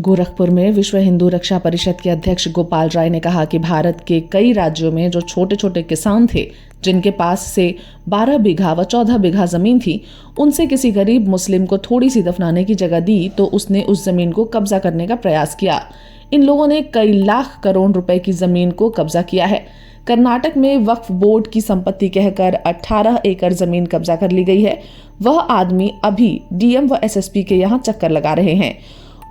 गोरखपुर में विश्व हिंदू रक्षा परिषद के अध्यक्ष गोपाल राय ने कहा कि भारत के कई राज्यों में जो छोटे छोटे किसान थे, जिनके पास से 12 बीघा व 14 बीघा जमीन थी, उनसे किसी गरीब मुस्लिम को थोड़ी सी दफनाने की जगह दी तो उसने उस जमीन को कब्जा करने का प्रयास किया। इन लोगों ने कई लाख करोड़ रुपए की जमीन को कब्जा किया है। कर्नाटक में वक्फ बोर्ड की संपत्ति कहकर 18 एकड़ जमीन कब्जा कर ली गई है। वह आदमी अभी डीएम व एसएसपी के यहाँ चक्कर लगा रहे हैं।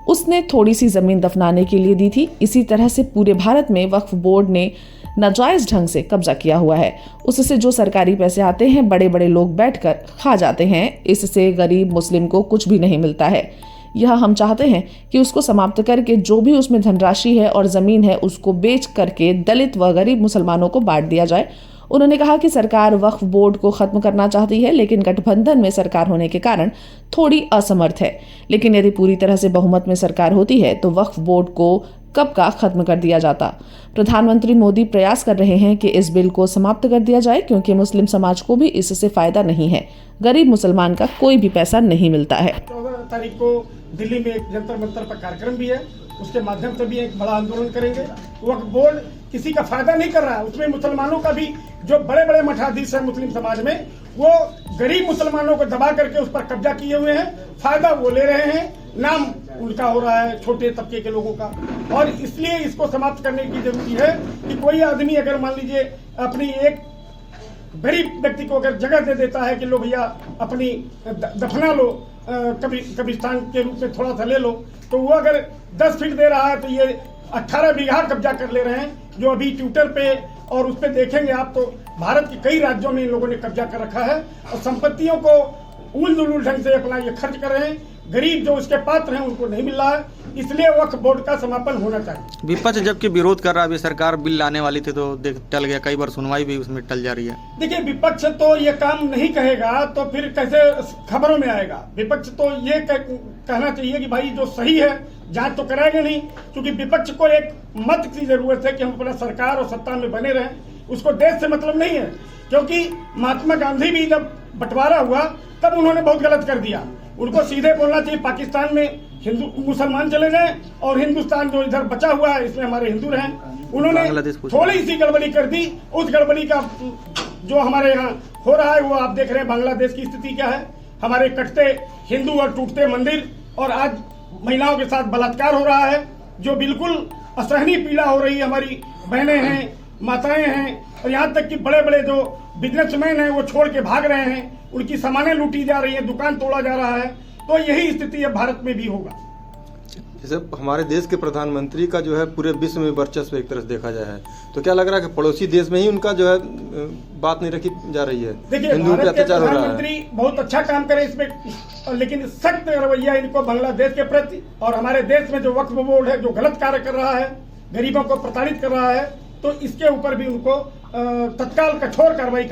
उसने थोड़ी सी जमीन दफनाने के लिए दी थी। इसी तरह से पूरे भारत में वक्फ बोर्ड ने नाजायज ढंग से कब्जा किया हुआ है। उससे जो सरकारी पैसे आते हैं, बड़े बड़े लोग बैठकर खा जाते हैं। इससे गरीब मुस्लिम को कुछ भी नहीं मिलता है। यह हम चाहते हैं कि उसको समाप्त करके जो भी उसमें धनराशि है और जमीन है उसको बेच करके दलित व गरीब मुसलमानों को बांट दिया जाए। उन्होंने कहा कि सरकार वक्फ बोर्ड को खत्म करना चाहती है, लेकिन गठबंधन में सरकार होने के कारण थोड़ी असमर्थ है। लेकिन यदि पूरी तरह से बहुमत में सरकार होती है तो वक्फ बोर्ड को कब का खत्म कर दिया जाता। प्रधानमंत्री मोदी प्रयास कर रहे हैं कि इस बिल को समाप्त कर दिया जाए, क्योंकि मुस्लिम समाज को भी इससे फायदा नहीं है। गरीब मुसलमान का कोई भी पैसा नहीं मिलता है। 14 तारीख को दिल्ली में एक जंतर मंतर पर कार्यक्रम भी है, उसके माध्यम से भी एक बड़ा आंदोलन करेंगे। वक्फ बोर्ड किसी का फायदा नहीं कर रहा है, उसमें मुसलमानों का भी जो बड़े बड़े मठाधीश है मुस्लिम समाज में, वो गरीब मुसलमानों को दबा करके उस पर कब्जा किए हुए हैं। फायदा वो ले रहे हैं, नाम उनका हो रहा है छोटे तबके के लोगों का। और इसलिए इसको समाप्त करने की जरूरी है कि कोई आदमी अगर मान लीजिए अपनी एक गरीब व्यक्ति को अगर जगह दे देता है कि लो भैया अपनी दफना लो, कब्रिस्तान के रूप में थोड़ा सा ले लो, तो वो अगर 10 फीट दे रहा है तो ये 18 बीघा कब्जा कर ले रहे हैं, जो अभी ट्विटर पे और उस पे देखेंगे आप तो भारत के कई राज्यों में इन लोगों ने कब्जा कर रखा है और संपत्तियों को उल जुलूल ढंग से अपना ये खर्च कर रहे हैं। गरीब जो उसके पात्र हैं उनको नहीं मिल रहा है, इसलिए वक्फ बोर्ड का समापन होना चाहिए। विपक्ष जबकि विरोध कर रहा है, अभी सरकार बिल लाने वाली थी तो टल गया, कई बार सुनवाई भी उसमें टल जा रही है। देखिए, विपक्ष तो ये काम नहीं कहेगा तो फिर कैसे खबरों में आएगा। विपक्ष तो ये कहना चाहिए कि भाई जो सही है जांच तो कराएंगे नहीं, क्योंकि विपक्ष को एक मत की जरूरत है कि हम अपना सरकार और सत्ता में बने रहें। उसको देश से मतलब नहीं है, क्योंकि महात्मा गांधी भी जब बंटवारा हुआ तब उन्होंने बहुत गलत कर दिया। उनको सीधे बोलना चाहिए पाकिस्तान में हिंदू मुसलमान चले जाएं और हिंदुस्तान जो इधर बचा हुआ है इसमें हमारे हिंदू रहें। उन्होंने थोड़ी सी गड़बड़ी कर दी। उस गड़बड़ी का जो हमारे यहाँ हो रहा है वो आप देख रहे हैं। बांग्लादेश की स्थिति क्या है, हमारे कटते हिंदू और टूटते मंदिर, और आज महिलाओं के साथ बलात्कार हो रहा है, जो बिल्कुल असहनीय पीड़ा हो रही है। हमारी बहनें हैं, माताएं हैं, और यहाँ तक कि बड़े बड़े जो बिजनेसमैन हैं वो छोड़ के भाग रहे हैं, उनकी सामानें लूटी जा रही है, दुकान तोड़ा जा रहा है। तो यही स्थिति अब भारत में भी होगा। जैसे हमारे देश के प्रधानमंत्री का जो है पूरे विश्व में वर्चस्व एक तरह से देखा जाए है, तो क्या लग रहा है कि पड़ोसी देश में ही उनका जो है बात नहीं रखी जा रही है? देखिए, भारत के प्रधानमंत्री बहुत अच्छा काम करे इसमें, लेकिन सख्त रवैया इनको बांग्लादेश के प्रति और हमारे देश में जो वक्फ बोर्ड है जो गलत कार्य कर रहा है, गरीबों को प्रताड़ित कर रहा है, तो इसके ऊपर भी उनको तत्काल कठोर कार्रवाई